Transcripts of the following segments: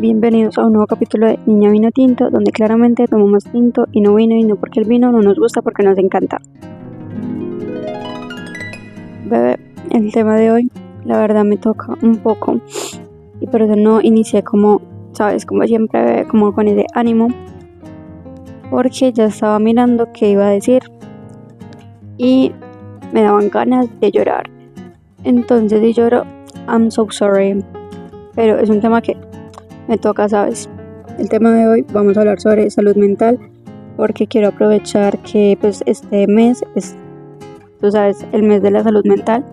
Bienvenidos a un nuevo capítulo de Niña Vino Tinto, donde claramente tomamos tinto y no vino, y no porque el vino no nos gusta, porque nos encanta. Bebé, el tema de hoy, la verdad me toca un poco, y por eso no inicié como, sabes, como siempre, bebé, como con ese ánimo, porque ya estaba mirando qué iba a decir, y me daban ganas de llorar. Entonces, si lloro, I'm so sorry, pero es un tema que me toca, ¿sabes? El tema de hoy vamos a hablar sobre salud mental, porque quiero aprovechar que pues este mes es, tú sabes, el mes de la salud mental.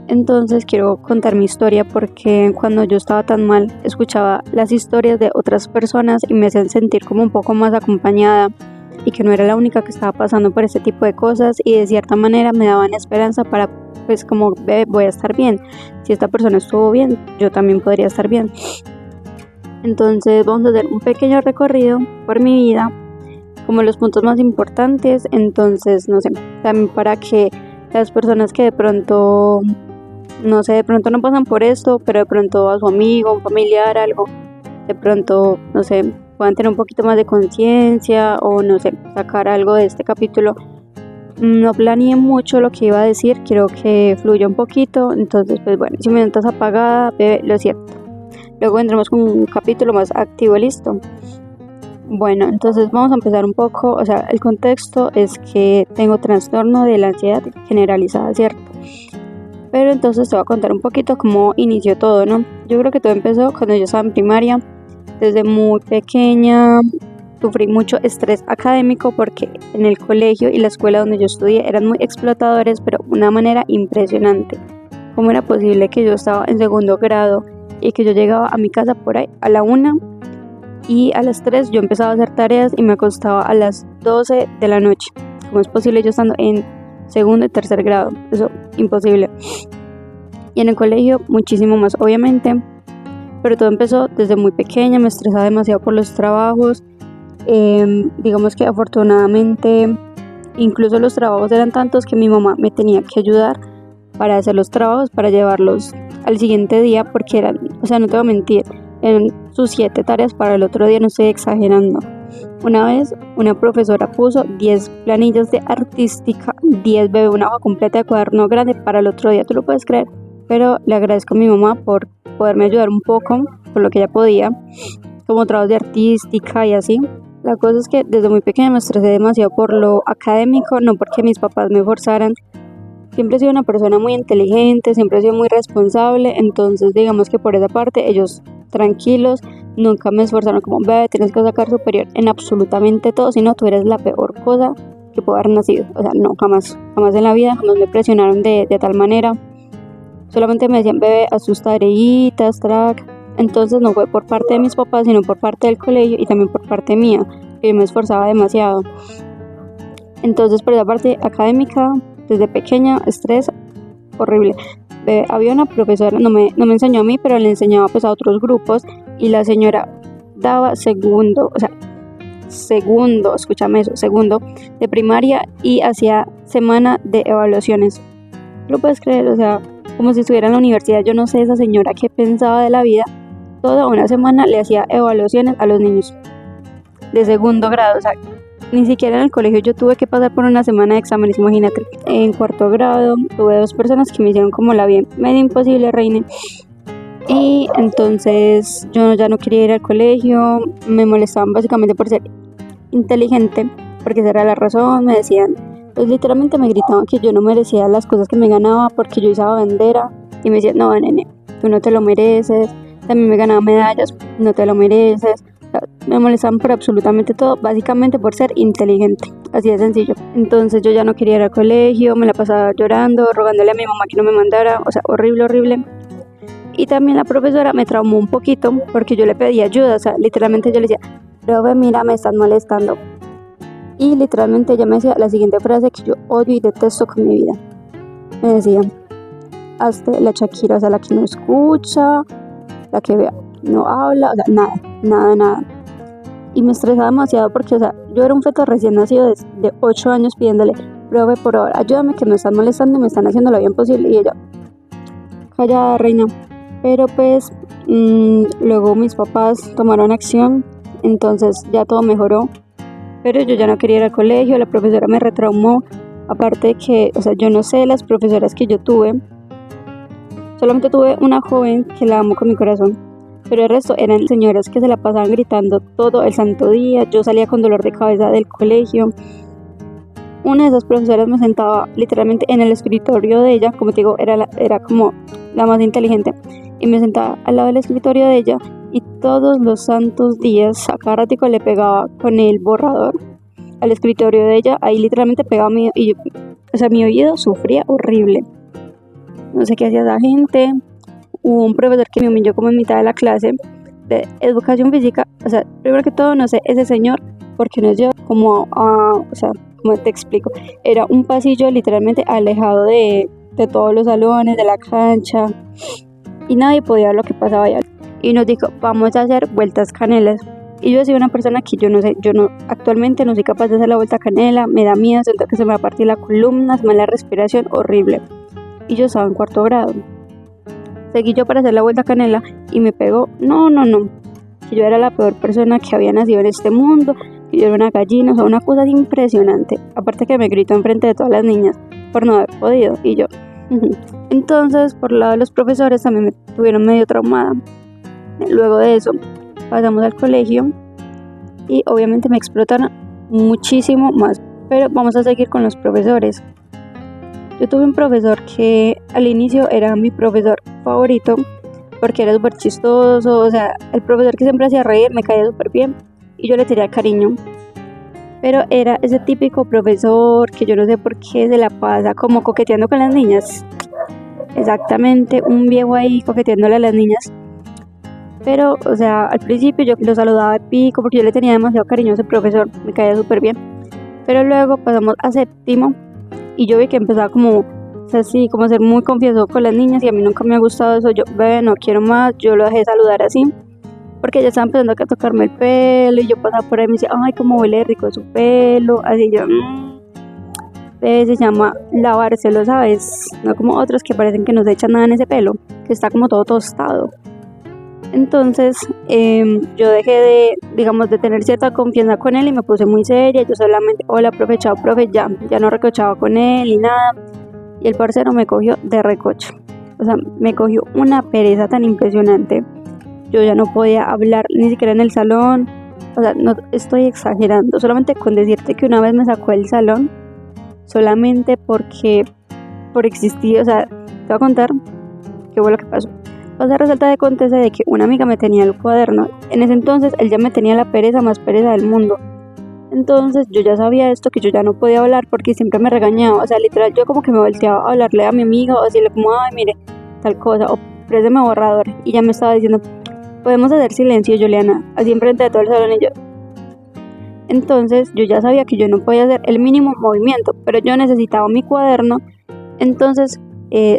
Entonces quiero contar mi historia, porque cuando yo estaba tan mal escuchaba las historias de otras personas y me hacían sentir como un poco más acompañada y que no era la única que estaba pasando por este tipo de cosas, y de cierta manera me daban esperanza para pues como voy a estar bien. Si esta persona estuvo bien, yo también podría estar bien. Entonces vamos a hacer un pequeño recorrido por mi vida, como los puntos más importantes. Entonces, no sé, también para que las personas que de pronto, no sé, de pronto no pasan por esto, pero de pronto a su amigo, un familiar, algo, de pronto, no sé, puedan tener un poquito más de conciencia o, no sé, sacar algo de este capítulo. No planeé mucho lo que iba a decir, quiero que fluya un poquito. Entonces, pues bueno, si me notas apagada, bebé, lo siento. Luego vendremos con un capítulo más activo, listo. Bueno, entonces vamos a empezar un poco. O sea, el contexto es que tengo trastorno de la ansiedad generalizada, ¿cierto? Pero entonces te voy a contar un poquito cómo inició todo, ¿no? Yo creo que todo empezó cuando yo estaba en primaria. Desde muy pequeña sufrí mucho estrés académico, porque en el colegio y la escuela donde yo estudié eran muy explotadores, pero de una manera impresionante. ¿Cómo era posible que yo estaba en segundo grado y que yo llegaba a mi casa por ahí a la 1 y a las 3 yo empezaba a hacer tareas y me acostaba a las 12 de la noche? ¿Cómo es posible yo estando en segundo y tercer grado? Eso, imposible. Y en el colegio muchísimo más, obviamente, pero todo empezó desde muy pequeña. Me estresaba demasiado por los trabajos. Digamos que afortunadamente incluso los trabajos eran tantos que mi mamá me tenía que ayudar para hacer los trabajos, para llevarlos al siguiente día, porque eran, o sea, no te voy a mentir, eran sus 7 tareas para el otro día, no estoy exagerando. Una vez una profesora puso 10 planillas de artística, 10, bebé, una hoja completa de cuaderno grande para el otro día, ¿tú lo puedes creer? Pero le agradezco a mi mamá por poderme ayudar un poco con lo que ella podía, como trabajos de artística y así. La cosa es que desde muy pequeña me estresé demasiado por lo académico, no porque mis papás me forzaran. Siempre he sido una persona muy inteligente, siempre he sido muy responsable, entonces digamos que por esa parte ellos tranquilos, nunca me esforzaron como, bebé, tienes que sacar superior en absolutamente todo, si no tú eres la peor cosa que puedo haber nacido. O sea, no, jamás, jamás en la vida, jamás me presionaron de tal manera. Solamente me decían, bebé, haz tus tareitas, track. Entonces no fue por parte de mis papás, sino por parte del colegio y también por parte mía, que yo me esforzaba demasiado. Entonces por esa parte académica, desde pequeña, estrés horrible. Había una profesora, no me enseñó a mí, pero le enseñaba pues a otros grupos, y la señora daba segundo, o sea, segundo, escúchame eso, segundo de primaria, y hacía semana de evaluaciones. ¿Lo puedes creer? O sea, como si estuviera en la universidad. Yo no sé esa señora qué pensaba de la vida. Toda una semana le hacía evaluaciones a los niños de segundo grado. O sea, ni siquiera en el colegio yo tuve que pasar por una semana de exámenes, imagínate. En cuarto grado tuve 2 personas que me hicieron como la vida medio imposible, reina. Y entonces yo ya no quería ir al colegio. Me molestaban básicamente por ser inteligente, porque esa era la razón. Me decían, pues literalmente me gritaban que yo no merecía las cosas que me ganaba porque yo usaba bandera, y me decían, no, nene, tú no te lo mereces. También me ganaba medallas, no te lo mereces. Me molestaban por absolutamente todo, básicamente por ser inteligente, así de sencillo. Entonces yo ya no quería ir al colegio, me la pasaba llorando, rogándole a mi mamá que no me mandara, o sea, horrible, horrible. Y también la profesora me traumó un poquito, porque yo le pedía ayuda, o sea, literalmente yo le decía, profe, mira, me están molestando. Y literalmente ella me decía la siguiente frase que yo odio y detesto con mi vida. Me decía, hazte la Shakira, o sea, la que no escucha, la que vea, no habla, o sea, nada, nada, nada. Y me estresaba demasiado porque, o sea, yo era un feto recién nacido de 8 años pidiéndole, profe, por favor, ayúdame, que me están molestando y me están haciendo lo bien posible. Y ella, callada, reina. Pero pues Luego mis papás tomaron acción, entonces ya todo mejoró, pero yo ya no quería ir al colegio, la profesora me retraumó, aparte de que, o sea, yo no sé, las profesoras que yo tuve, solamente tuve una joven que la amo con mi corazón, pero el resto eran señoras que se la pasaban gritando todo el santo día. Yo salía con dolor de cabeza del colegio. Una de esas profesoras me sentaba literalmente en el escritorio de ella, como te digo, era como la más inteligente, y me sentaba al lado del escritorio de ella y todos los santos días a cada ratico le pegaba con el borrador al escritorio de ella. Ahí literalmente pegaba mi oído sufría horrible. No sé qué hacía esa gente. Hubo un profesor que me humilló como en mitad de la clase de educación física. O sea, primero que todo, no sé, ese señor, porque nos llevó como o sea, como te explico, era un pasillo literalmente alejado de todos los salones, de la cancha, y nadie podía ver lo que pasaba allá. Y nos dijo, vamos a hacer vueltas canelas. Y yo soy una persona que yo no, actualmente no soy capaz de hacer la vuelta canela, me da miedo, siento que se me va a partir la columna, se me da la respiración, horrible. Y yo estaba en 4º grado. Seguí yo para hacer la vuelta canela y me pegó, no, que yo era la peor persona que había nacido en este mundo, que yo era una gallina, o sea, una cosa impresionante. Aparte que me gritó enfrente de todas las niñas por no haber podido, y yo. Entonces, por el lado de los profesores también me tuvieron medio traumada. Luego de eso, pasamos al colegio y obviamente me explotaron muchísimo más. Pero vamos a seguir con los profesores. Yo tuve un profesor que al inicio era mi profesor favorito porque era súper chistoso, o sea, el profesor que siempre hacía reír, me caía súper bien y yo le tenía cariño. Pero era ese típico profesor que yo no sé por qué se la pasa como coqueteando con las niñas. Exactamente, un viejo ahí coqueteándole a las niñas. Pero, o sea, al principio yo lo saludaba de pico porque yo le tenía demasiado cariño a ese profesor, me caía súper bien. Pero luego pasamos a 7º y yo vi que empezaba como, o sea, sí, como a ser muy confieso con las niñas y a mí nunca me ha gustado eso. Yo, bebé, no quiero más, yo lo dejé saludar así porque ella estaba empezando a tocarme el pelo y yo pasaba por ahí y me decía, ay, cómo huele rico su pelo, así yo, se llama lavárselo, ¿sabes? No como otros que parecen que no se echan nada en ese pelo, que está como todo tostado. Entonces yo dejé de tener cierta confianza con él y me puse muy seria. Yo solamente, hola profe, chao profe, ya no recochaba con él y nada. Y el parcero me cogió de recocho, o sea, me cogió una pereza tan impresionante. Yo ya no podía hablar ni siquiera en el salón, o sea, no estoy exagerando, solamente con decirte que una vez me sacó del salón solamente por existir. O sea, te voy a contar qué fue lo que pasó. Pasa, resulta de acontece de que una amiga me tenía el cuaderno. En ese entonces él ya me tenía la pereza más pereza del mundo. Entonces yo ya sabía esto, que yo ya no podía hablar porque siempre me regañaba. O sea, literal, yo como que me volteaba a hablarle a mi amiga o decirle como, ay, mire, tal cosa, o préstame borrador. Y ya me estaba diciendo, podemos hacer silencio, Juliana, así enfrente de todo el salón. Y yo, entonces yo ya sabía que yo no podía hacer el mínimo movimiento, pero yo necesitaba mi cuaderno. Entonces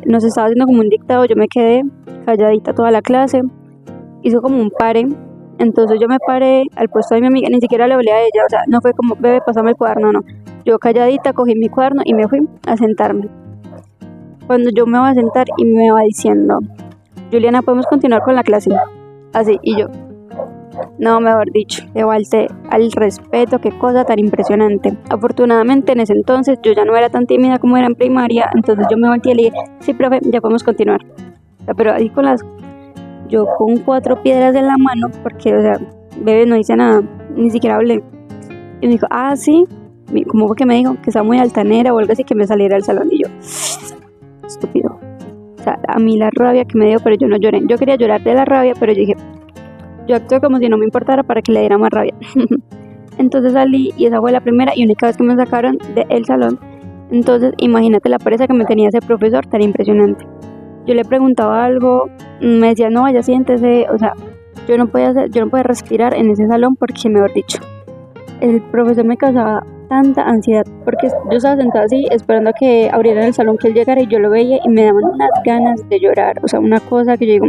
nos estaba haciendo como un dictado, yo me quedé calladita toda la clase, hizo como un pare, entonces yo me paré al puesto de mi amiga, ni siquiera le hablé a ella, o sea, no fue como, bebé, pásame el cuaderno, no, yo calladita cogí mi cuaderno y me fui a sentarme. Cuando yo me voy a sentar y me va diciendo, Juliana, ¿podemos continuar con la clase? Así, y yo, no, mejor dicho, le falté al respeto, qué cosa tan impresionante. Afortunadamente en ese entonces yo ya no era tan tímida como era en primaria, entonces yo me volteé y le dije, sí, profe, ya podemos continuar. O sea, pero ahí yo con 4 piedras en la mano, porque, o sea, bebé, no hice nada, ni siquiera hablé. Y me dijo, ah, sí, como fue que me dijo que estaba muy altanera o algo así, que me saliera del salón. Y yo, estúpido. O sea, a mí la rabia que me dio, pero yo no lloré. Yo quería llorar de la rabia, pero yo dije, yo actué como si no me importara para que le diera más rabia. Entonces salí y esa fue la primera y única vez que me sacaron del salón. Entonces imagínate la pereza que me tenía ese profesor tan impresionante. Yo le preguntaba algo, me decía, no, vaya, siéntese. O sea, yo no podía respirar en ese salón porque, mejor dicho, el profesor me causaba tanta ansiedad porque yo estaba sentada así esperando a que abrieran el salón, que él llegara, y yo lo veía y me daban unas ganas de llorar. O sea, una cosa que yo digo,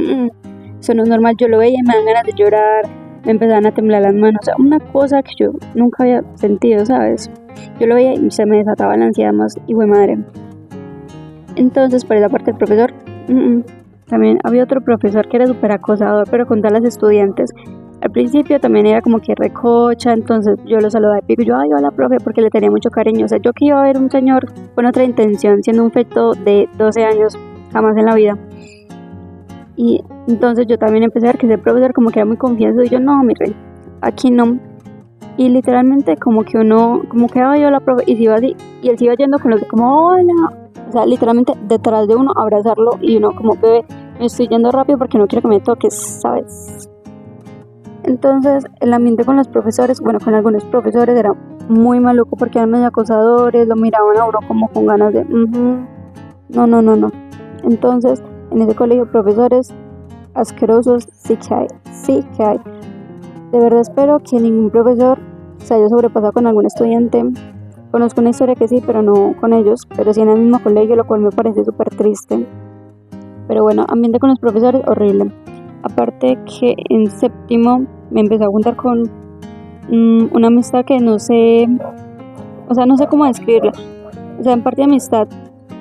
eso no es normal. Yo lo veía y me dan ganas de llorar, me empezaban a temblar las manos, o sea, una cosa que yo nunca había sentido, ¿sabes? Yo lo veía y se me desataba la ansiedad más hijo de madre. Entonces, por esa parte, el profesor, también había otro profesor que era súper acosador, pero con todas las estudiantes. Al principio también era como que recocha, entonces yo lo saludaba de pico y yo, ay, hola, profe, porque le tenía mucho cariño. O sea, yo que iba a ver un señor con otra intención, siendo un feto de 12 años, jamás en la vida. Y entonces yo también empecé a ver que ese profesor como que era muy confianzudo y yo, no, mi rey, aquí no. Y literalmente como que uno, como que, ay, hola, profe, y se iba así, y él se iba yendo con los de como, hola. O sea, literalmente detrás de uno, abrazarlo, y uno como, bebé, me estoy yendo rápido porque no quiero que me toques, ¿sabes? Entonces, el ambiente con los profesores, bueno, con algunos profesores era muy maluco porque eran medio acosadores, lo miraban a uno como con ganas de, no, no, no, no. Entonces, en ese colegio, profesores asquerosos sí que hay, sí que hay. De verdad espero que ningún profesor se haya sobrepasado con algún estudiante. Conozco una historia que sí, pero no con ellos, pero sí en el mismo colegio, lo cual me parece súper triste. Pero bueno, ambiente con los profesores, horrible. Aparte que en séptimo me empecé a juntar con una amistad que no sé, o sea, no sé cómo describirla. O sea, en parte de amistad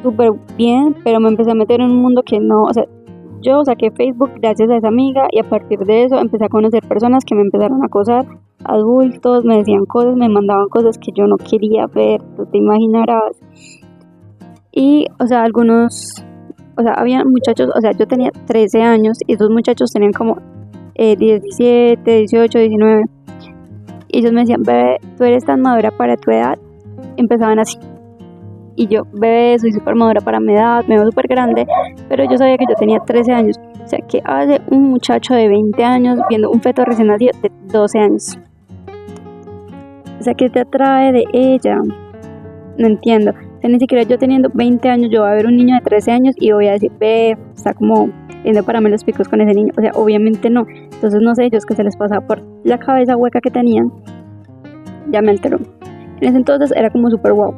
súper bien, pero me empecé a meter en un mundo que no, o sea, yo saqué Facebook gracias a esa amiga y a partir de eso empecé a conocer personas que me empezaron a acosar, adultos, me decían cosas, me mandaban cosas que yo no quería ver, tú te imaginarás. Y, o sea, o sea, había muchachos, o sea, yo tenía 13 años y esos muchachos tenían como 17, 18, 19. Y ellos me decían, bebé, tú eres tan madura para tu edad. Empezaban así. Y yo, bebé, soy súper madura para mi edad, me veo súper grande. Pero yo sabía que yo tenía 13 años. O sea, ¿qué hace un muchacho de 20 años viendo un feto recién nacido de 12 años? O sea, ¿qué te atrae de ella? No entiendo. O sea, ni siquiera yo teniendo 20 años, yo voy a ver un niño de 13 años y voy a decir, ve, está como viendo para mí los picos con ese niño. O sea, obviamente no. Entonces, no sé, ellos que se les pasaba por la cabeza hueca que tenían, ya me alteró. En ese entonces era como súper guau.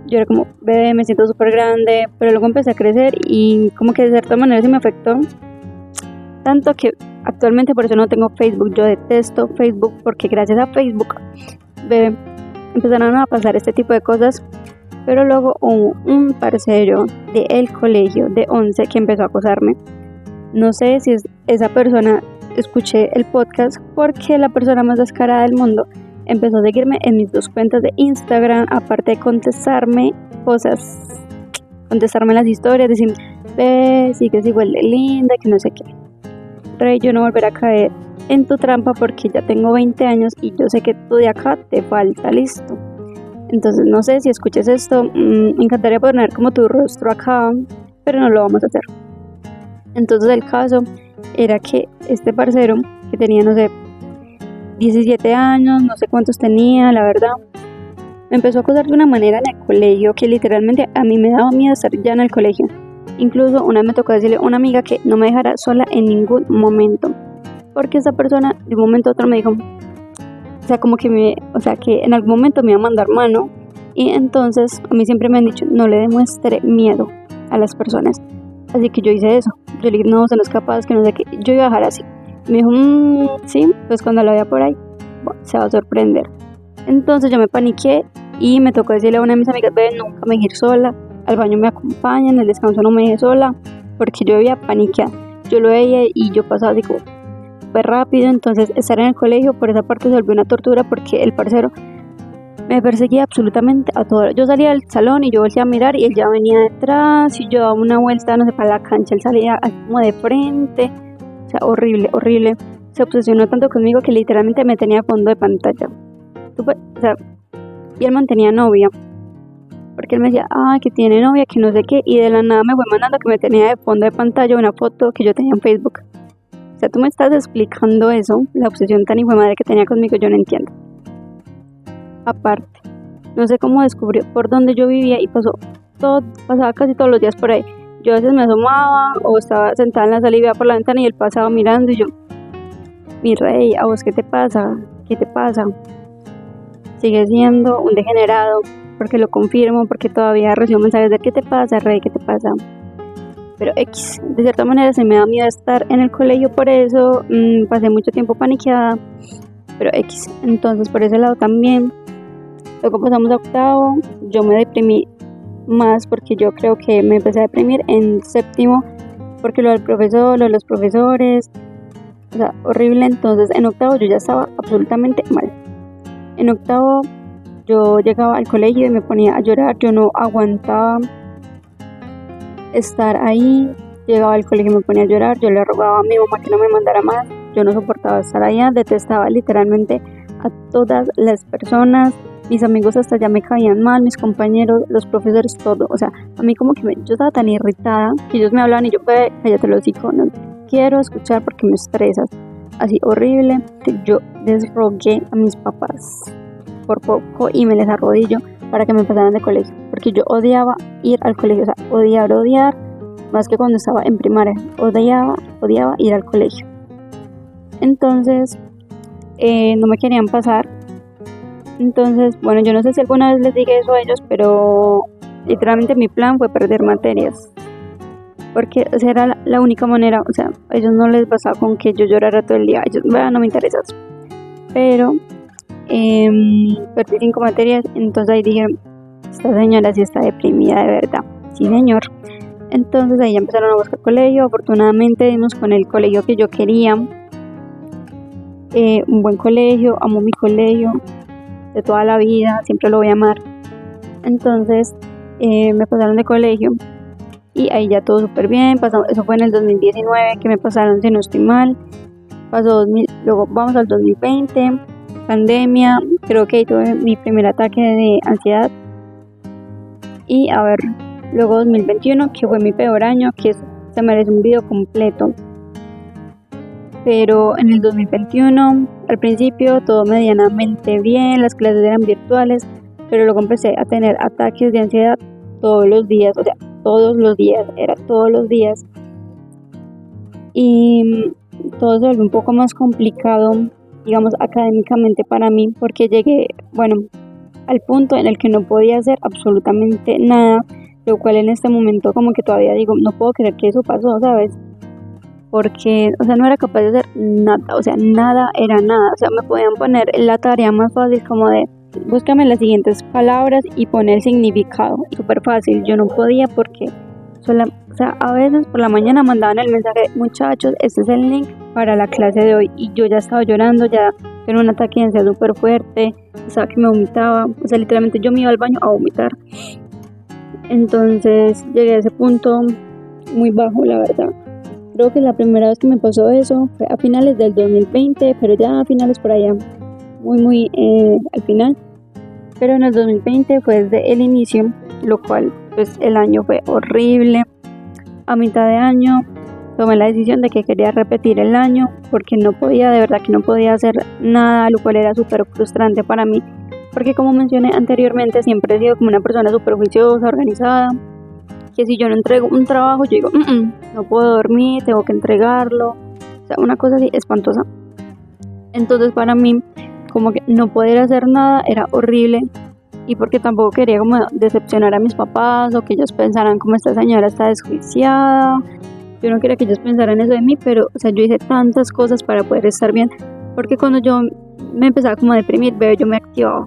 Yo era como, bebé, me siento súper grande, pero luego empecé a crecer y como que de cierta manera sí me afectó. Tanto que actualmente por eso no tengo Facebook. Yo detesto Facebook porque gracias a Facebook, bebé, empezaron a pasar este tipo de cosas. Pero luego hubo un parcero del colegio de 11 que empezó a acosarme. No sé si es esa persona, escuché el podcast porque la persona más descarada del mundo empezó a seguirme en mis 2 cuentas de Instagram, aparte de contestarme cosas, contestarme las historias, decir, ve, sigues igual de linda, que no sé qué. Rey, yo no volveré a caer en tu trampa porque ya tengo 20 años y yo sé que tú de acá te falta, listo. Entonces no sé si escuches esto, me encantaría poner como tu rostro acá, pero no lo vamos a hacer. Entonces el caso era que este parcero que tenía, no sé, 17 años, no sé cuántos tenía, la verdad, me empezó a acosar de una manera en el colegio que literalmente a mí me daba miedo estar ya en el colegio. Incluso una vez me tocó decirle a una amiga que no me dejara sola en ningún momento, porque esa persona de un momento a otro me dijo, o sea, como que que en algún momento me iba a mandar mano. Y entonces a mí siempre me han dicho, no le demuestre miedo a las personas. Así que yo hice eso. Yo le dije, no, se no es capaz, que no sé qué. Yo iba a dejar así. Me dijo, sí, pues cuando la vea por ahí, bueno, se va a sorprender. Entonces yo me paniqué y me tocó decirle a una de mis amigas, ve, nunca me dejes ir sola, al baño me acompañan, en el descanso no me deje sola, porque yo había paniqueado. Yo lo veía y yo pasaba así como súper rápido. Entonces estar en el colegio por esa parte se volvió una tortura porque el parcero me perseguía absolutamente a todo. Yo salía del salón y yo volvía a mirar y él ya venía detrás y yo daba una vuelta, no sé, para la cancha, él salía como de frente. O sea, horrible, horrible. Se obsesionó tanto conmigo que literalmente me tenía a fondo de pantalla. O sea, y él mantenía novia. Porque él me decía, que tiene novia, que no sé qué. Y de la nada me fue mandando que me tenía de fondo de pantalla una foto que yo tenía en Facebook. O sea, tú me estás explicando eso, la obsesión tan hijo de madre que tenía conmigo, yo no entiendo. Aparte, no sé cómo descubrió por dónde yo vivía y pasaba casi todos los días por ahí. Yo a veces me asomaba o estaba sentada en la sala y veía por la ventana y él pasaba mirando y yo, mi rey, ¿a vos qué te pasa? ¿Qué te pasa? Sigue siendo un degenerado, porque lo confirmo, porque todavía recibo mensajes de ¿qué te pasa, rey? ¿Qué te pasa? Pero X, de cierta manera se me da miedo estar en el colegio, por eso pasé mucho tiempo paniqueada, pero X, entonces por ese lado también. Luego pasamos a octavo, yo me deprimí más porque yo creo que me empecé a deprimir en séptimo porque lo del profesor, lo de los profesores, o sea, horrible. Entonces en octavo yo ya estaba absolutamente mal. En octavo yo llegaba al colegio y me ponía a llorar, yo no aguantaba estar ahí. Llegaba al colegio y me ponía a llorar, yo le rogaba a mi mamá que no me mandara más, yo no soportaba estar allá, detestaba literalmente a todas las personas, mis amigos hasta ya me caían mal, mis compañeros, los profesores, todo. O sea, a mí como que yo estaba tan irritada que ellos me hablaban y yo, cállate los hijos, no quiero escuchar porque me estresas. Así horrible. Yo les rogué a mis papás por poco y me les arrodillo para que me pasaran de colegio, porque yo odiaba ir al colegio, o sea, odiar, más que cuando estaba en primaria, odiaba ir al colegio. Entonces, no me querían pasar. Entonces, bueno, yo no sé si alguna vez les dije eso a ellos, pero literalmente mi plan fue perder materias, porque esa era la única manera. O sea, a ellos no les bastaba con que yo llorara todo el día, a ellos, bueno, no me interesa eso. Pero perdí 5 materias, entonces ahí dijeron, esta señora sí está deprimida de verdad. Sí, señor. Entonces ahí ya empezaron a buscar colegio. Afortunadamente dimos con el colegio que yo quería, un buen colegio, amo mi colegio de toda la vida, siempre lo voy a amar. Entonces me pasaron de colegio y ahí ya todo súper bien. Eso fue en el 2019 que me pasaron, si no estoy mal. Pasó luego vamos al 2020, pandemia, creo que ahí tuve mi primer ataque de ansiedad. Y a ver, luego 2021, que fue mi peor año, que se merece un video completo. Pero en el 2021, al principio todo medianamente bien, las clases eran virtuales, pero luego empecé a tener ataques de ansiedad todos los días, o sea, todos los días. Y todo se volvió un poco más complicado, digamos, académicamente para mí, porque llegué, bueno, al punto en el que no podía hacer absolutamente nada, lo cual en este momento como que todavía digo, no puedo creer que eso pasó, ¿sabes? Porque, o sea, no era capaz de hacer nada, o sea, nada era nada. O sea, me podían poner la tarea más fácil como de búscame las siguientes palabras y poner el significado. Súper fácil, yo no podía porque o sea, a veces por la mañana mandaban el mensaje, muchachos, este es el link para la clase de hoy, y yo ya estaba llorando, ya tenía un ataque de ansiedad súper fuerte, pensaba que me vomitaba, o sea, literalmente yo me iba al baño a vomitar. Entonces llegué a ese punto muy bajo, la verdad. Creo que la primera vez que me pasó eso fue a finales del 2020, pero ya a finales por allá, muy al final. Pero en el 2020 fue desde el inicio, lo cual pues el año fue horrible. A mitad de año tomé la decisión de que quería repetir el año porque no podía, de verdad que no podía hacer nada, lo cual era súper frustrante para mí, porque como mencioné anteriormente, siempre he sido como una persona súper juiciosa, organizada, que si yo no entrego un trabajo, yo digo, no puedo dormir, tengo que entregarlo, o sea, una cosa así espantosa. Entonces para mí, como que no poder hacer nada era horrible, y porque tampoco quería como decepcionar a mis papás o que ellos pensaran como esta señora está desjuiciada. Yo no quería que ellos pensaran eso de mí, pero, o sea, yo hice tantas cosas para poder estar bien, porque cuando yo me empezaba como a deprimir, yo me activaba.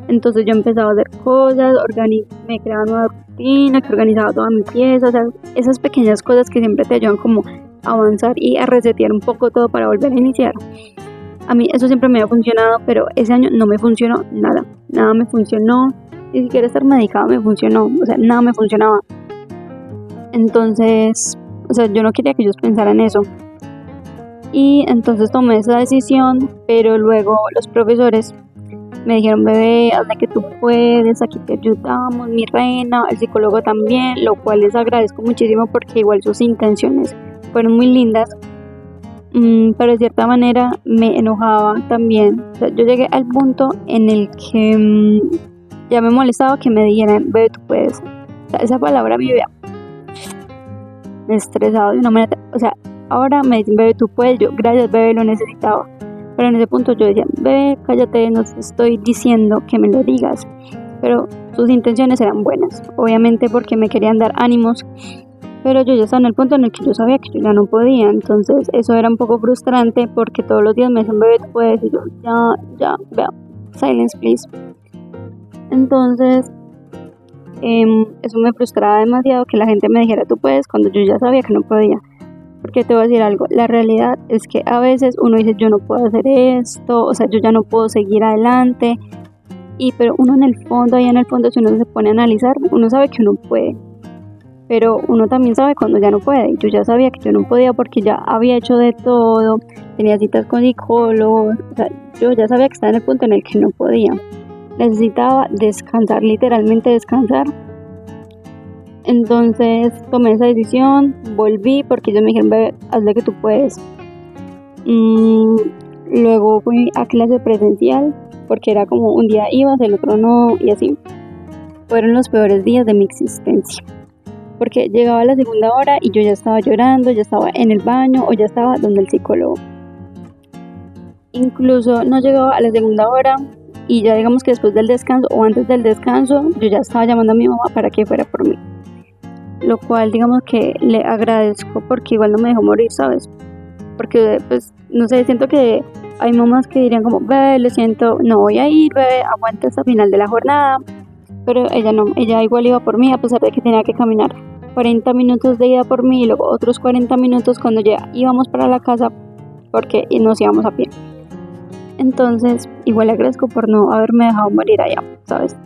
Entonces yo empezaba a hacer cosas, me creaba nueva rutina, que organizaba toda mi pieza, o sea, esas pequeñas cosas que siempre te ayudan como a avanzar y a resetear un poco todo para volver a iniciar. A mí eso siempre me ha funcionado, pero ese año no me funcionó nada me funcionó, ni siquiera estar medicada me funcionó, o sea, nada me funcionaba. Entonces, o sea, yo no quería que ellos pensaran eso. Y entonces tomé esa decisión, pero luego los profesores me dijeron, bebé, haz de que tú puedes, aquí te ayudamos, mi reina, el psicólogo también, lo cual les agradezco muchísimo porque igual sus intenciones fueron muy lindas, pero de cierta manera me enojaba también. O sea, yo llegué al punto en el que ya me molestaba que me dijeran, bebé, tú puedes. O sea, esa palabra me estresaba de una manera, o sea, ahora me dicen, bebé, tú puedes, yo, gracias, bebé, lo necesitaba. Pero en ese punto yo decía, bebé, cállate, no te estoy diciendo que me lo digas. Pero sus intenciones eran buenas, obviamente porque me querían dar ánimos. Pero yo ya estaba en el punto en el que yo sabía que yo ya no podía. Entonces eso era un poco frustrante porque todos los días me decían, bebé, tú puedes. Y yo, ya, vea, silence, please. Entonces eso me frustraba demasiado que la gente me dijera, tú puedes, cuando yo ya sabía que no podía. Porque te voy a decir algo, la realidad es que a veces uno dice yo no puedo hacer esto, o sea, yo ya no puedo seguir adelante, pero uno en el fondo, ahí en el fondo, si uno se pone a analizar, uno sabe que uno puede, pero uno también sabe cuando ya no puede. Y yo ya sabía que yo no podía porque ya había hecho de todo, tenía citas con psicólogos, o sea, yo ya sabía que estaba en el punto en el que no podía. Necesitaba descansar, literalmente descansar. Entonces tomé esa decisión, volví porque ellos me dijeron, bebé, hazle que tú puedes. Luego fui a clase presencial porque era como un día ibas, el otro no, y así. Fueron los peores días de mi existencia, porque llegaba a la segunda hora y yo ya estaba llorando, ya estaba en el baño o ya estaba donde el psicólogo. Incluso no llegaba a la segunda hora y ya digamos que después del descanso o antes del descanso yo ya estaba llamando a mi mamá para que fuera por mí, lo cual digamos que le agradezco porque igual no me dejó morir, ¿sabes? Porque pues no sé, siento que hay mamás que dirían como, ve, lo siento, no voy a ir, ve, aguanta hasta final de la jornada, pero ella no, ella igual iba por mí a pesar de que tenía que caminar 40 minutos de ida por mí y luego otros 40 minutos cuando ya íbamos para la casa porque nos íbamos a pie. Entonces igual le agradezco por no haberme dejado morir allá, ¿sabes?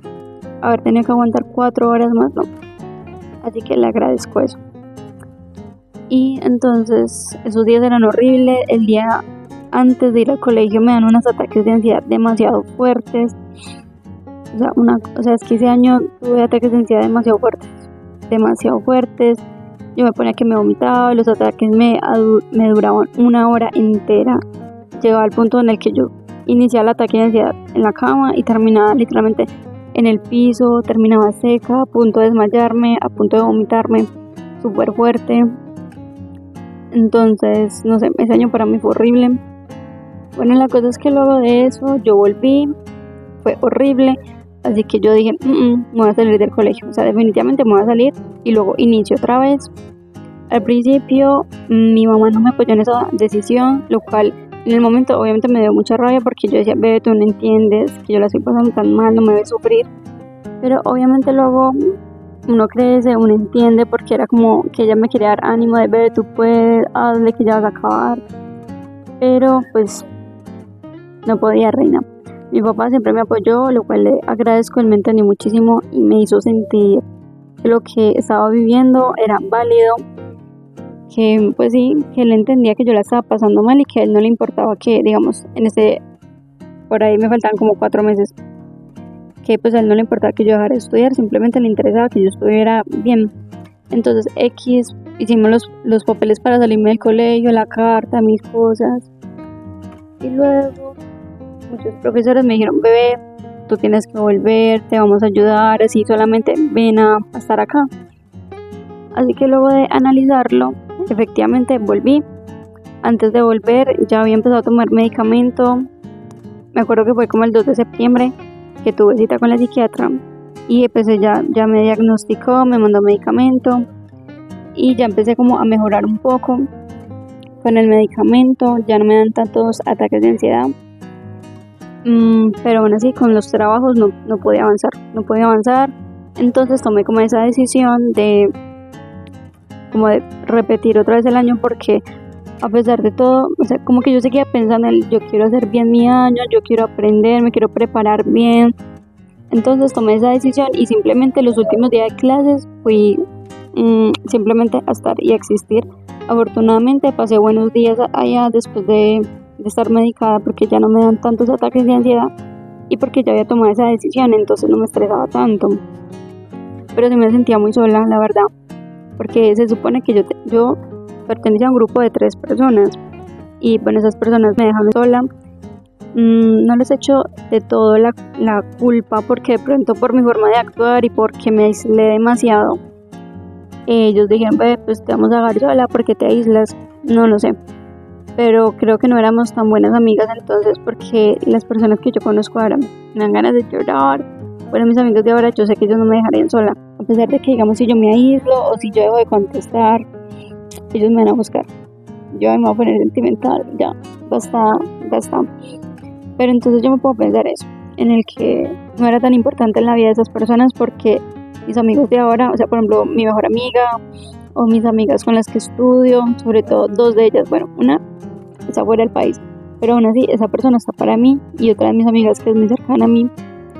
Haber tenido que aguantar 4 horas más, no. Así que le agradezco eso. Y entonces esos días eran horribles. El día antes de ir al colegio me dan unos ataques de ansiedad demasiado fuertes. O sea, es que ese año tuve ataques de ansiedad demasiado fuertes. Yo me ponía que me vomitaba, los ataques me duraban 1 hora entera. Llegaba al punto en el que yo iniciaba el ataque de ansiedad en la cama y terminaba literalmente en el piso, terminaba seca, a punto de desmayarme, a punto de vomitarme, súper fuerte. Entonces, no sé, ese año para mí fue horrible. Bueno, la cosa es que luego de eso yo volví, fue horrible, así que yo dije, me voy a salir del colegio, o sea, definitivamente me voy a salir y luego inicio otra vez. Al principio mi mamá no me apoyó en esa decisión, lo cual en el momento obviamente me dio mucha rabia porque yo decía, bebé, tú no entiendes que yo la estoy pasando tan mal, no me ves sufrir, pero obviamente luego uno crece, uno entiende porque era como que ella me quería dar ánimo de, bebé, tú puedes, hazle que ya vas a acabar, pero pues no podía, reina. Mi papá siempre me apoyó, lo cual le agradezco, él me entendió muchísimo y me hizo sentir que lo que estaba viviendo era válido, que pues sí, que él entendía que yo la estaba pasando mal y que a él no le importaba que, digamos, por ahí me faltaban como 4 meses, que pues a él no le importaba que yo dejara de estudiar, simplemente le interesaba que yo estuviera bien. Entonces hicimos los papeles para salirme del colegio, la carta, mis cosas, y luego muchos profesores me dijeron, bebé, tú tienes que volver, te vamos a ayudar, así solamente ven a estar acá. Así que luego de analizarlo, efectivamente volví. Antes de volver ya había empezado a tomar medicamento. Me acuerdo que fue como el 2 de septiembre que tuve cita con la psiquiatra y pues ella ya me diagnosticó, me mandó medicamento y ya empecé como a mejorar un poco con el medicamento, ya no me dan tantos ataques de ansiedad. Pero aún así con los trabajos no podía avanzar, entonces tomé como esa decisión de repetir otra vez el año porque a pesar de todo, o sea, como que yo seguía pensando en yo quiero hacer bien mi año, yo quiero aprender, me quiero preparar bien. Entonces tomé esa decisión y simplemente los últimos días de clases fui simplemente a estar y a existir. Afortunadamente pasé buenos días allá después de estar medicada porque ya no me dan tantos ataques de ansiedad y porque ya había tomado esa decisión, entonces no me estresaba tanto. Pero sí me sentía muy sola, la verdad, porque se supone que yo pertenecía a un grupo de 3 personas y bueno, esas personas me dejaron sola. No les echo de todo la culpa porque de pronto por mi forma de actuar y porque me aislé demasiado, ellos dijeron, pues te vamos a dejar sola porque te aíslas, no lo sé, pero creo que no éramos tan buenas amigas entonces porque las personas que yo conozco ahora me dan ganas de llorar. Bueno, mis amigos de ahora yo sé que ellos no me dejarían sola, a pesar de que digamos si yo me aíslo o si yo dejo de contestar, ellos me van a buscar. Yo me voy a poner sentimental, ya, basta. Pero entonces yo me puedo pensar eso, en el que no era tan importante en la vida de esas personas porque mis amigos de ahora, o sea, por ejemplo, mi mejor amiga o mis amigas con las que estudio, sobre todo dos de ellas, bueno, una está fuera del país, pero aún así esa persona está para mí, y otra de mis amigas que es muy cercana a mí,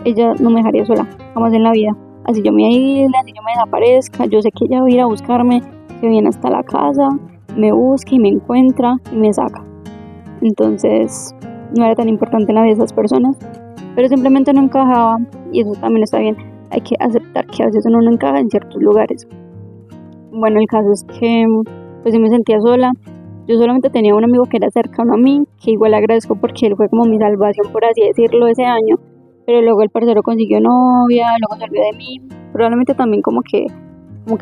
ella no me dejaría sola, jamás en la vida. Así yo me aísle, así yo me desaparezca, yo sé que ella va a ir a buscarme, que viene hasta la casa, me busca y me encuentra y me saca. Entonces no era tan importante en la vida de esas personas, pero simplemente no encajaba, y eso también está bien. Hay que aceptar que a veces uno no encaja en ciertos lugares. Bueno, el caso es que pues yo me sentía sola. Yo solamente tenía un amigo que era cercano a mí, que igual agradezco porque él fue como mi salvación, por así decirlo, ese año. Pero luego el parcero consiguió novia, luego se olvidó de mí. Probablemente también como que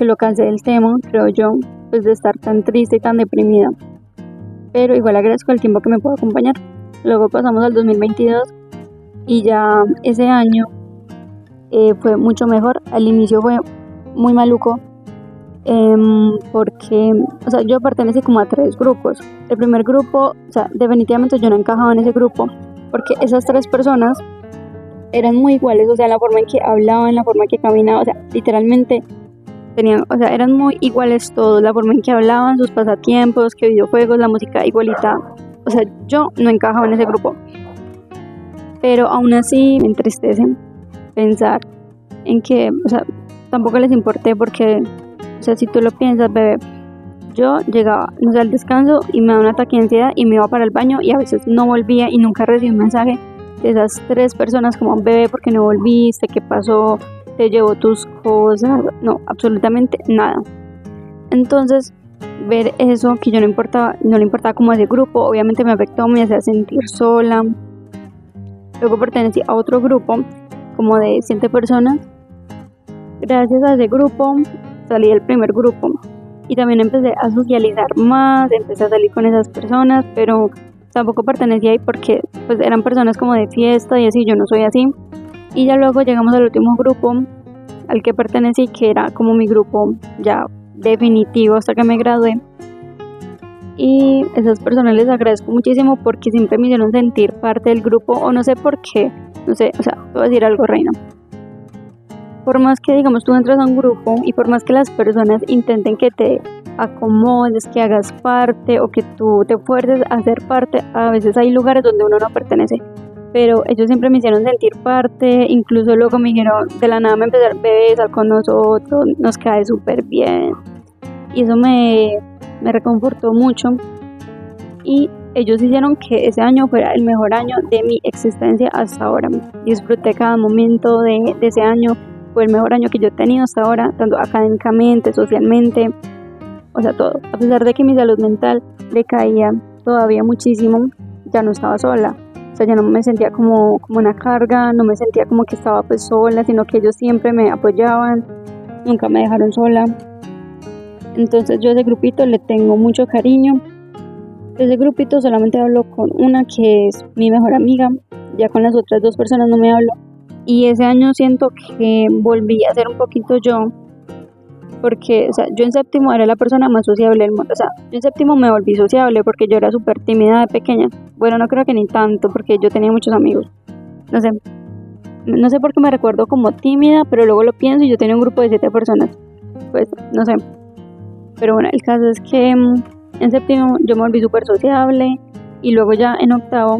lo cansé del tema, creo yo, pues de estar tan triste y tan deprimida. Pero igual agradezco el tiempo que me pudo acompañar. Luego pasamos al 2022 y ya ese año fue mucho mejor. Al inicio fue muy maluco, porque, o sea, yo pertenecí como a 3 grupos. El primer grupo, o sea, definitivamente yo no encajaba en ese grupo, porque esas 3 personas eran muy iguales, o sea, la forma en que hablaban, la forma en que caminaban, o sea, literalmente tenían, o sea, eran muy iguales todos, la forma en que hablaban, sus pasatiempos, que videojuegos, la música igualita. O sea, yo no encajaba en ese grupo, pero aún así me entristece pensar en que, o sea, tampoco les importé porque, o sea, si tú lo piensas, bebé, yo llegaba, no sé, al descanso y me daba un ataque de ansiedad y me iba para el baño y a veces no volvía y nunca recibí un mensaje de esas 3 personas como, bebé, ¿por qué no volviste? ¿Qué pasó? ¿Te llevó tus cosas? No, absolutamente nada. Entonces, ver eso, que yo no le importaba como ese grupo, obviamente me afectó, me hacía sentir sola. Luego pertenecí a otro grupo, como de 7 personas. Gracias a ese grupo salí del primer grupo y también empecé a socializar más, empecé a salir con esas personas, pero tampoco pertenecía ahí porque pues eran personas como de fiesta y así, yo no soy así. Y ya luego llegamos al último grupo al que pertenecí, que era como mi grupo ya definitivo hasta que me gradué. Y esas personas les agradezco muchísimo porque siempre me hicieron sentir parte del grupo, o no sé por qué, no sé, o sea, te voy a decir algo, reina. Por más que, digamos, tú entras a un grupo y por más que las personas intenten que te acomodes, que hagas parte o que tú te fuerces a ser parte, a veces hay lugares donde uno no pertenece. Pero ellos siempre me hicieron sentir parte, incluso luego me dijeron, de la nada me empezaron, bebé, sal con nosotros, nos cae súper bien. Y eso me reconfortó mucho. Y ellos hicieron que ese año fuera el mejor año de mi existencia hasta ahora. Disfruté cada momento de ese año. Fue el mejor año que yo he tenido hasta ahora, tanto académicamente, socialmente, o sea, todo. A pesar de que mi salud mental decaía todavía muchísimo, ya no estaba sola. O sea, ya no me sentía como una carga, no me sentía como que estaba pues sola, sino que ellos siempre me apoyaban, nunca me dejaron sola. Entonces yo a ese grupito le tengo mucho cariño. De ese grupito solamente hablo con una que es mi mejor amiga, ya con las otras 2 personas no me hablo. Y ese año siento que volví a ser un poquito yo, porque, o sea, yo en séptimo era la persona más sociable del mundo. O sea, yo en séptimo me volví sociable porque yo era súper tímida de pequeña. Bueno, no creo que ni tanto, porque yo tenía muchos amigos. No sé por qué me recuerdo como tímida, pero luego lo pienso y yo tenía un grupo de 7 personas. Pues, no sé. Pero bueno, el caso es que en séptimo yo me volví súper sociable y luego ya en octavo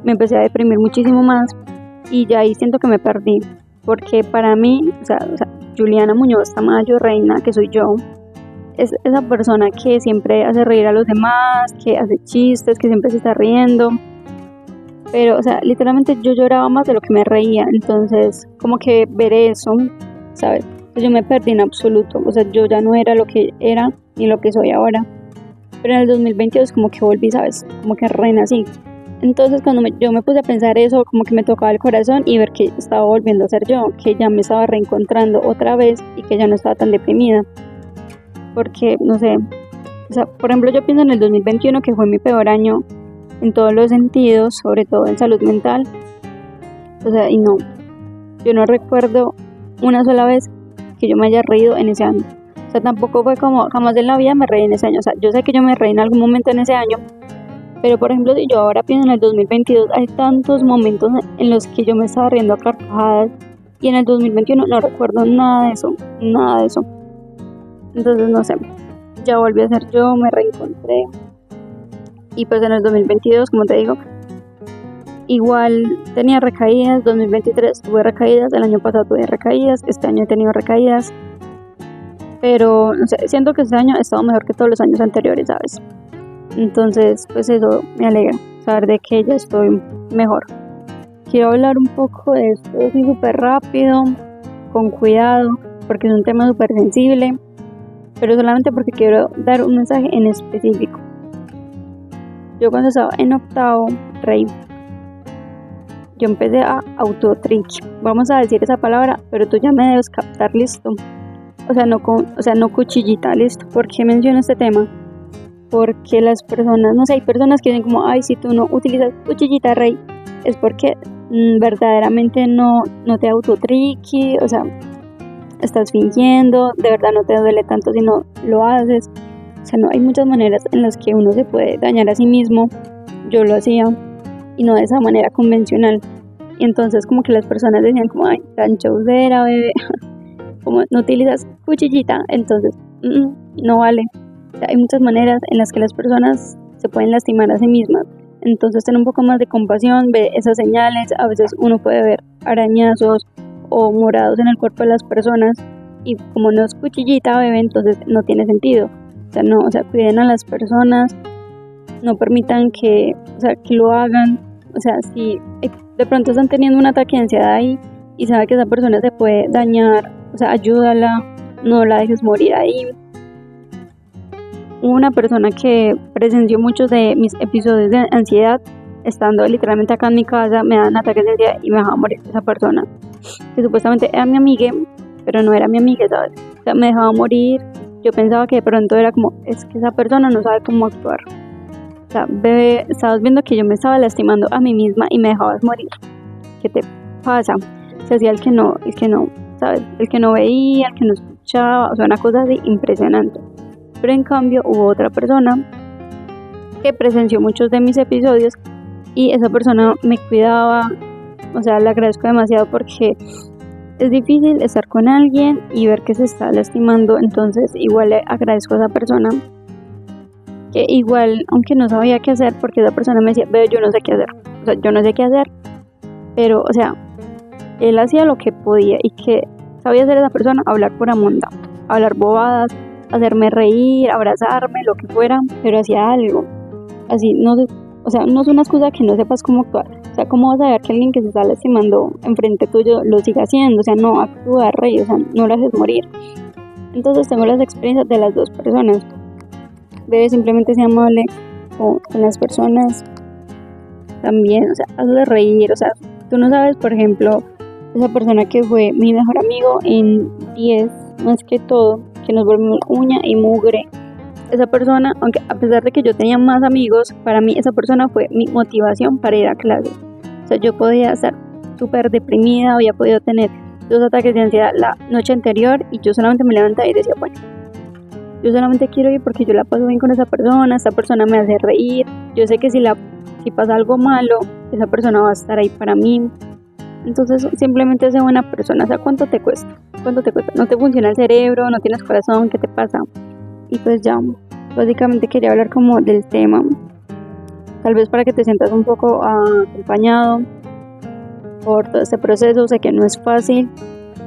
me empecé a deprimir muchísimo más. Y ya ahí siento que me perdí, porque para mí, o sea, Juliana Muñoz Tamayo, reina, que soy yo, es esa persona que siempre hace reír a los demás, que hace chistes, que siempre se está riendo, pero, o sea, literalmente yo lloraba más de lo que me reía. Entonces como que ver eso, ¿sabes? Pues yo me perdí en absoluto, o sea, yo ya no era lo que era ni lo que soy ahora, pero en el 2022 como que volví, ¿sabes? Como que renací. Entonces cuando yo me puse a pensar eso, como que me tocaba el corazón y ver que estaba volviendo a ser yo, que ya me estaba reencontrando otra vez y que ya no estaba tan deprimida. Porque, no sé, o sea, por ejemplo, yo pienso en el 2021, que fue mi peor año en todos los sentidos, sobre todo en salud mental. O sea, y no, yo no recuerdo una sola vez que yo me haya reído en ese año. O sea, tampoco fue como, jamás en la vida me reí en ese año. O sea, yo sé que yo me reí en algún momento en ese año, pero por ejemplo, si yo ahora pienso en el 2022, hay tantos momentos en los que yo me estaba riendo a carcajadas, y en el 2021 no recuerdo nada de eso, nada de eso. Entonces, no sé, ya volví a ser yo, me reencontré. Y pues en el 2022, como te digo, igual tenía recaídas. 2023 tuve recaídas, el año pasado tuve recaídas, este año he tenido recaídas. Pero, no sé, siento que este año he estado mejor que todos los años anteriores, ¿sabes? Entonces, pues eso me alegra, saber de que ya estoy mejor. Quiero hablar un poco de esto así súper rápido, con cuidado, porque es un tema súper sensible, pero solamente porque quiero dar un mensaje en específico. Yo cuando estaba en octavo, yo empecé a autotrick. Vamos a decir esa palabra, pero tú ya me debes captar, listo. O sea, no cuchillita, listo. ¿Por qué menciono este tema? Porque las personas, no sé, hay personas que dicen como, ay, si tú no utilizas cuchillita, rey, es porque verdaderamente no te autotriqui, o sea, estás fingiendo, de verdad no te duele tanto si no lo haces. O sea, no, hay muchas maneras en las que uno se puede dañar a sí mismo. Yo lo hacía y no de esa manera convencional. Y entonces como que las personas decían como, ay, tan chaudera, bebé, como no utilizas cuchillita, entonces no vale. O sea, hay muchas maneras en las que las personas se pueden lastimar a sí mismas. Entonces ten un poco más de compasión, ve esas señales. A veces uno puede ver arañazos o morados en el cuerpo de las personas y como no es cuchillita, bebé, entonces no tiene sentido. O sea, cuiden a las personas, no permitan que lo hagan. O sea, si de pronto están teniendo un ataque de ansiedad ahí y sabe que esa persona se puede dañar, o sea, ayúdala, no la dejes morir ahí. Una persona que presenció muchos de mis episodios de ansiedad, estando literalmente acá en mi casa, me daban ataques de ansiedad y me dejaba morir esa persona, que supuestamente era mi amiga, pero no era mi amiga, ¿sabes? O sea, me dejaba morir. Yo pensaba que de pronto era como, es que esa persona no sabe cómo actuar. O sea, bebé, estabas viendo que yo me estaba lastimando a mí misma y me dejabas morir. ¿Qué te pasa? Se hacía el que no, ¿sabes? El que no veía, el que no escuchaba, o sea, una cosa así impresionante. Pero en cambio hubo otra persona que presenció muchos de mis episodios y esa persona me cuidaba. O sea, le agradezco demasiado porque es difícil estar con alguien y ver que se está lastimando. Entonces igual le agradezco a esa persona, que igual, aunque no sabía qué hacer, porque esa persona me decía, ve, yo no sé qué hacer. O sea, yo no sé qué hacer, pero, o sea, él hacía lo que podía. ¿Y que sabía hacer esa persona? Hablar pura monda, hablar bobadas, hacerme reír, abrazarme, lo que fuera, pero hacía algo. Así, no es una excusa que no sepas cómo actuar. O sea, ¿cómo vas a ver que alguien que se está lastimando enfrente tuyo lo siga haciendo? O sea, no actúa, rey, o sea, no lo haces morir. Entonces tengo las experiencias de las dos personas. Debe simplemente ser amable con las personas también, o sea, hazle reír. O sea, tú no sabes, por ejemplo, esa persona que fue mi mejor amigo en 10, más que todo, que nos volvimos uña y mugre. Esa persona, aunque a pesar de que yo tenía más amigos, para mí esa persona fue mi motivación para ir a clase. O sea, yo podía estar súper deprimida, había podido tener 2 ataques de ansiedad la noche anterior y yo solamente me levantaba y decía, bueno, yo solamente quiero ir porque yo la paso bien con esa persona me hace reír, yo sé que si pasa algo malo, esa persona va a estar ahí para mí. Entonces simplemente sé buena persona. O sea, ¿cuánto te cuesta? No te funciona el cerebro, no tienes corazón, ¿qué te pasa? Y pues ya, básicamente quería hablar como del tema, tal vez para que te sientas un poco acompañado por todo este proceso. Sé que no es fácil,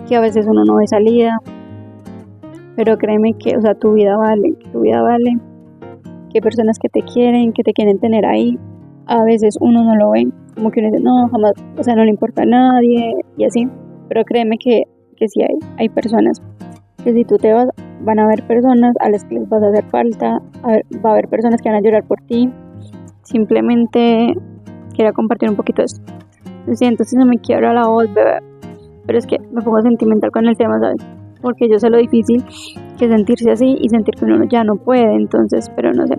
que a veces uno no ve salida, pero créeme que, o sea, tu vida vale, que hay personas que te quieren tener ahí. A veces uno no lo ve, como que uno dice, no, jamás, o sea, no le importa a nadie y así, pero créeme que sí hay personas, que si tú te vas, van a haber personas a las que les vas a hacer falta, va a haber personas que van a llorar por ti. Simplemente quería compartir un poquito de esto. Lo siento si no me quiebra la voz, bebé, pero es que me pongo sentimental con el tema, ¿sabes? Porque yo sé lo difícil que es sentirse así y sentir que uno ya no puede. Entonces, pero no sé.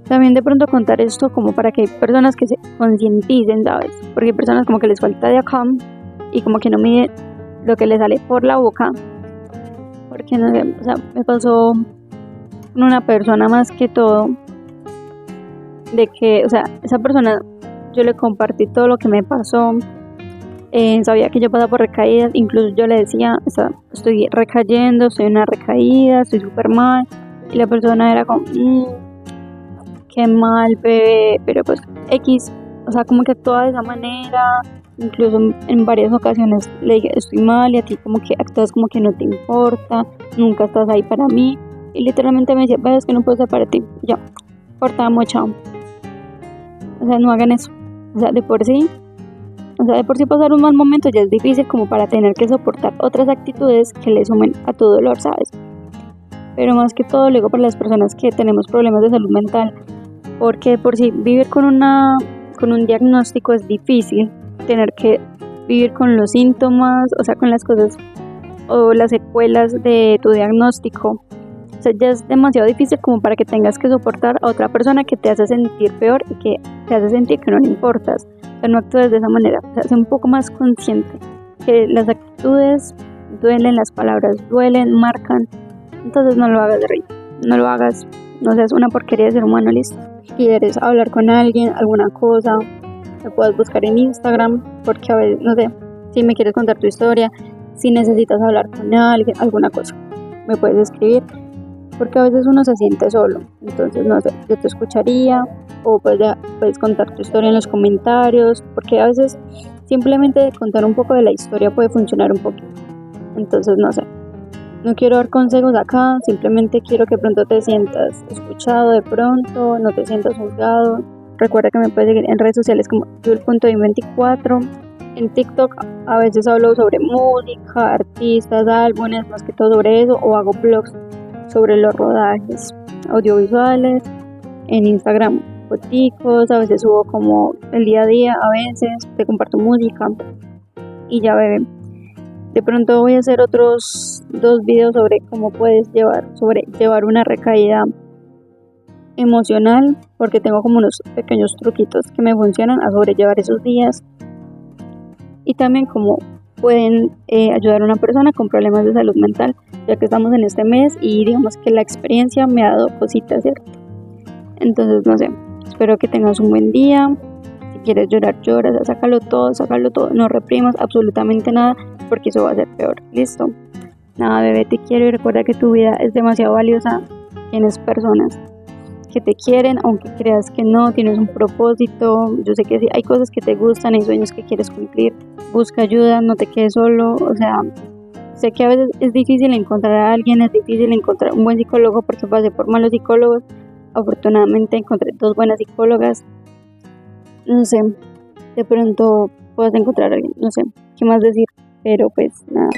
También de pronto contar esto como para que hay personas que se concienticen, ¿sabes? Porque hay personas como que les falta de acá y como que no miden lo que les sale por la boca. Porque no sé, o sea, me pasó con una persona más que todo, de que, o sea, esa persona, yo le compartí todo lo que me pasó Sabía que yo pasaba por recaídas, incluso yo le decía, o sea, estoy recayendo, estoy en una recaída, estoy súper mal. Y la persona era como, qué mal, bebé, pero pues X, o sea, como que actuaba de esa manera. Incluso en varias ocasiones le dije, estoy mal, y a ti como que actúas como que no te importa, nunca estás ahí para mí. Y literalmente me decía, ves, es que no puedo estar para ti. Ya, cortamos, chao. O sea, no hagan eso. O sea, de por sí pasar un mal momento ya es difícil como para tener que soportar otras actitudes que le sumen a tu dolor, ¿sabes? Pero más que todo luego para las personas que tenemos problemas de salud mental, porque de por sí vivir con un diagnóstico es difícil, tener que vivir con los síntomas, o sea, con las cosas o las secuelas de tu diagnóstico. O sea, ya es demasiado difícil como para que tengas que soportar a otra persona que te hace sentir peor y que te hace sentir que no le importas. O sea, no actúes de esa manera. O sea, sé un poco más consciente que las actitudes duelen, las palabras duelen, marcan. Entonces no lo hagas de reír. No lo hagas. No seas una porquería de ser humano, listo. Si quieres hablar con alguien, alguna cosa, me puedes buscar en Instagram, porque a veces, no sé, si me quieres contar tu historia, si necesitas hablar con alguien, alguna cosa, me puedes escribir, porque a veces uno se siente solo. Entonces, no sé, yo te escucharía, o puedes contar tu historia en los comentarios, porque a veces simplemente contar un poco de la historia puede funcionar un poquito. Entonces, no sé, no quiero dar consejos acá, simplemente quiero que pronto te sientas escuchado de pronto, no te sientas juzgado. Recuerda que me puedes seguir en redes sociales como Jul.24. En TikTok a veces hablo sobre música, artistas, álbumes, más que todo sobre eso, o hago blogs sobre los rodajes audiovisuales. En Instagram foticos, a veces subo como el día a día, a veces te comparto música y ya, bebé. De pronto voy a hacer otros 2 videos sobre cómo puedes llevar una recaída emocional, porque tengo como unos pequeños truquitos que me funcionan a sobrellevar esos días, y también cómo pueden ayudar a una persona con problemas de salud mental, ya que estamos en este mes y digamos que la experiencia me ha dado cositas, ¿cierto? Entonces, no sé, espero que tengas un buen día. Si quieres llorar, lloras, sácalo todo, no reprimas absolutamente nada, porque eso va a ser peor, ¿listo? Nada, bebé, te quiero y recuerda que tu vida es demasiado valiosa. Tienes personas que te quieren, aunque creas que no, tienes un propósito. Yo sé que sí, hay cosas que te gustan, hay sueños que quieres cumplir. Busca ayuda, no te quedes solo. O sea, sé que a veces es difícil encontrar a alguien, es difícil encontrar un buen psicólogo, porque pasé por malos psicólogos. Afortunadamente encontré 2 buenas psicólogas. No sé, de pronto puedas encontrar a alguien, no sé qué más decir, pero pues nada.